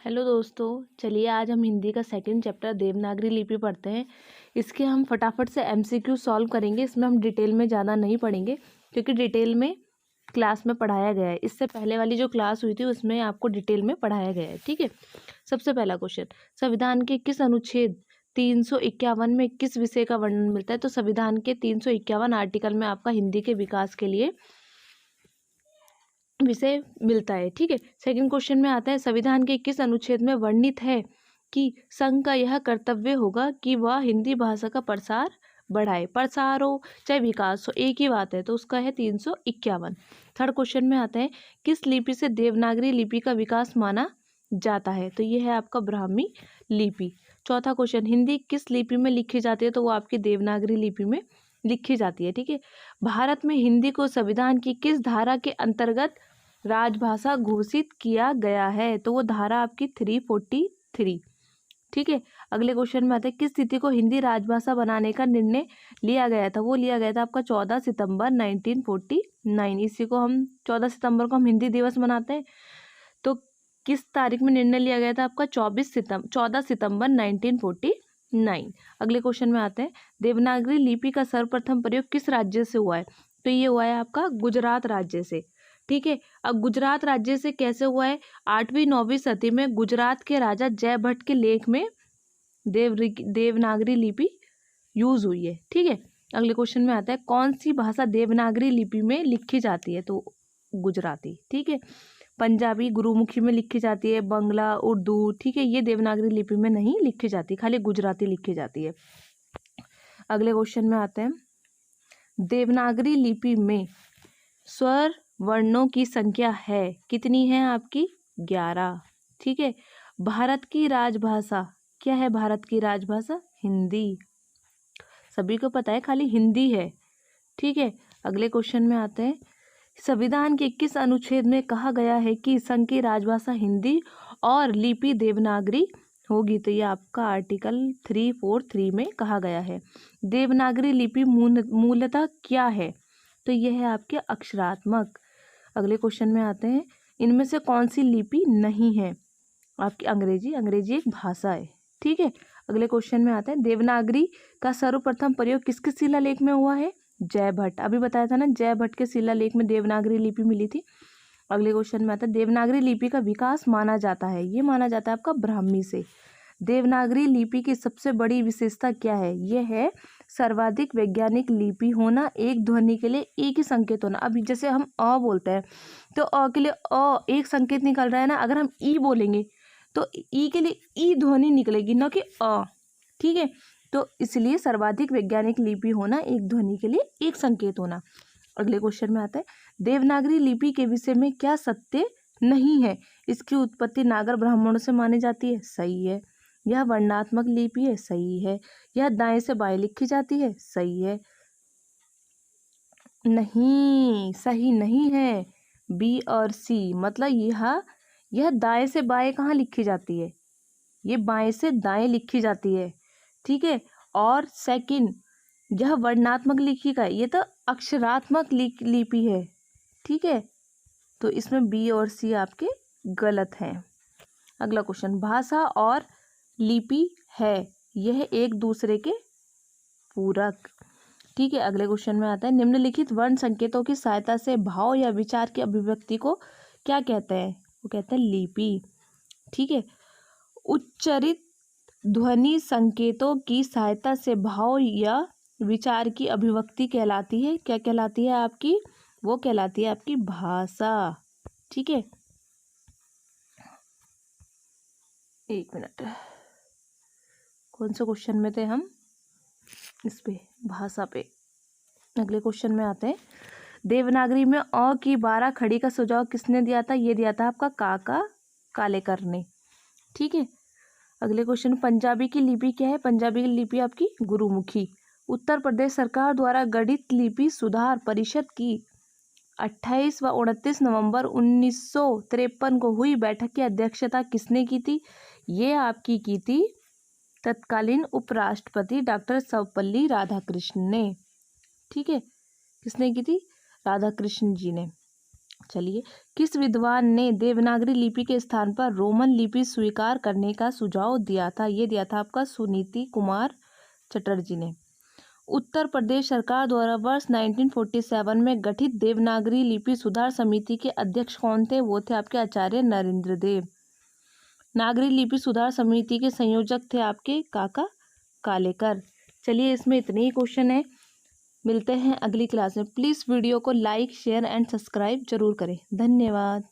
Hello दोस्तों, चलिए आज हम हिंदी का सेकंड चैप्टर देवनागरी लिपि पढ़ते हैं। इसके हम फटाफट से एमसीक्यू सॉल्व करेंगे। इसमें हम डिटेल में ज़्यादा नहीं पढ़ेंगे क्योंकि डिटेल में क्लास में पढ़ाया गया है। इससे पहले वाली जो क्लास हुई थी उसमें आपको डिटेल में पढ़ाया गया है। ठीक है। सबसे पहला क्वेश्चन, संविधान के किस अनुच्छेद 351 में किस विषय का वर्णन मिलता है? तो संविधान के 351 आर्टिकल में आपका हिंदी के विकास के लिए विषय मिलता है। ठीक है। सेकंड क्वेश्चन में आता है, संविधान के किस अनुच्छेद में वर्णित है कि संघ का यह कर्तव्य होगा कि वह हिंदी भाषा का प्रसार बढ़ाए? प्रसार हो चाहे विकास हो, एक ही बात है, तो उसका है 351। थर्ड क्वेश्चन में आता है, किस लिपि से देवनागरी लिपि का विकास माना जाता है? तो यह है आपका ब्राह्मी लिपि। चौथा क्वेश्चन, हिंदी किस लिपि में लिखी जाती है? तो वो आपकी देवनागरी लिपि में लिखी जाती है। ठीक है। भारत में हिंदी को संविधान की किस धारा के अंतर्गत राजभाषा घोषित किया गया है? तो वो धारा आपकी 343। ठीक है। अगले क्वेश्चन में आते हैं, किस तिथि को हिंदी राजभाषा बनाने का निर्णय लिया गया था? वो लिया गया था आपका 14 सितंबर 1949। इसी को हम 14 सितंबर को हम हिंदी दिवस मनाते हैं। तो किस तारीख में निर्णय लिया गया था आपका? 14 सितंबर 1949। अगले क्वेश्चन में आते हैं, देवनागरी लिपि का सर्वप्रथम प्रयोग किस राज्य से हुआ है? तो ये हुआ है आपका गुजरात राज्य से। ठीक है। अब गुजरात राज्य से कैसे हुआ है? 8वीं-9वीं सदी में गुजरात के राजा जयभट्ट के लेख में देवनागरी लिपि यूज हुई है। ठीक है। अगले क्वेश्चन में आता है, कौन सी भाषा देवनागरी लिपि में लिखी जाती है? तो गुजराती। ठीक है। पंजाबी गुरुमुखी में लिखी जाती है, बंगला, उर्दू, ठीक है, ये देवनागरी लिपि में नहीं लिखी जाती, खाली गुजराती लिखी जाती है। अगले क्वेश्चन में आते हैं, देवनागरी लिपि में स्वर वर्णों की संख्या है कितनी है आपकी? 11। ठीक है। भारत की राजभाषा क्या है? भारत की राजभाषा हिंदी। सभी को पता है, खाली हिंदी है। ठीक है। अगले क्वेश्चन में आते हैं, संविधान के किस अनुच्छेद में कहा गया है कि संघ की राजभाषा हिंदी और लिपि देवनागरी होगी? तो ये आपका आर्टिकल 343 में कहा गया है। देवनागरी लिपि मूलतः क्या है? तो यह है आपके अक्षरात्मक। अगले क्वेश्चन में आते हैं, इनमें से कौन सी लिपि नहीं है? आपकी अंग्रेजी। अंग्रेजी एक भाषा है। ठीक है। अगले क्वेश्चन में आते हैं, देवनागरी का सर्वप्रथम प्रयोग किसके शिलालेख में हुआ है? जयभट्ट। अभी बताया था ना, जयभट्ट के शिलालेख में देवनागरी लिपि मिली थी। अगले क्वेश्चन में आता है, देवनागरी लिपि का विकास माना जाता है, ये माना जाता है आपका ब्राह्मी से। देवनागरी लिपि की सबसे बड़ी विशेषता क्या है? यह है सर्वाधिक वैज्ञानिक लिपि होना, एक ध्वनि के लिए एक ही संकेत होना। अभी जैसे हम अ बोलते हैं तो अ के लिए अ एक संकेत निकल रहा है ना, अगर हम ई बोलेंगे तो ई के लिए ई ध्वनि निकलेगी, न कि अ। ठीक है। तो इसलिए सर्वाधिक वैज्ञानिक लिपि होना, एक ध्वनि के लिए एक संकेत होना। अगले क्वेश्चन में आता है, देवनागरी लिपि के विषय में क्या सत्य नहीं है? इसकी उत्पत्ति नागर ब्राह्मणों से मानी जाती है, सही है। यह वर्णात्मक लिपि है, सही है। यह दाएं से बाएं लिखी जाती है, सही है। नहीं, सही नहीं है। बी और सी, मतलब यह दाएं से बाएं कहाँ लिखी जाती है? ये बाएं से दाएं लिखी जाती है। ठीक है। और सेकंड, यह वर्णात्मक लिपि का है, ये तो अक्षरात्मक लिपि है। ठीक है। तो इसमें बी और सी आपके गलत हैं। अगला क्वेश्चन, भाषा और लिपि है यह एक दूसरे के पूरक। ठीक है। अगले क्वेश्चन में आता है, निम्नलिखित वर्ण संकेतों की सहायता से भाव या विचार की अभिव्यक्ति को क्या कहते हैं? वो कहते हैं लिपि। ठीक है। उच्चरित ध्वनि संकेतों की सहायता से भाव या विचार की अभिव्यक्ति कहलाती है, क्या कहलाती है आपकी? वो कहलाती है आपकी भाषा। ठीक है। एक मिनट, कौन से क्वेश्चन में थे हम? इस पे, भाषा पे। अगले क्वेश्चन में आते हैं, देवनागरी में अ की 12 खड़ी का सुझाव किसने दिया था? ये दिया था आपका काका कालेकर ने। ठीक है। अगले क्वेश्चन, पंजाबी की लिपि क्या है? पंजाबी की लिपि आपकी गुरुमुखी। उत्तर प्रदेश सरकार द्वारा गठित लिपि सुधार परिषद की 28 व 29 नवंबर 1953 को हुई बैठक की अध्यक्षता किसने की थी? ये आपकी की थी तत्कालीन उपराष्ट्रपति डॉक्टर सर्वपल्ली राधाकृष्णन ने। ठीक है। किसने की थी? राधाकृष्ण जी ने। चलिए, किस विद्वान ने देवनागरी लिपि के स्थान पर रोमन लिपि स्वीकार करने का सुझाव दिया था? ये दिया था आपका सुनीति कुमार चटर्जी ने। उत्तर प्रदेश सरकार द्वारा वर्ष 1947 में गठित देवनागरी लिपि सुधार समिति के अध्यक्ष कौन थे? वो थे आपके आचार्य नरेंद्र देव। नागरी लिपि सुधार समिति के संयोजक थे आपके काका कालेकर। चलिए, इसमें इतने ही क्वेश्चन है। मिलते हैं अगली क्लास में। प्लीज़ वीडियो को लाइक, शेयर एंड सब्सक्राइब जरूर करें। धन्यवाद।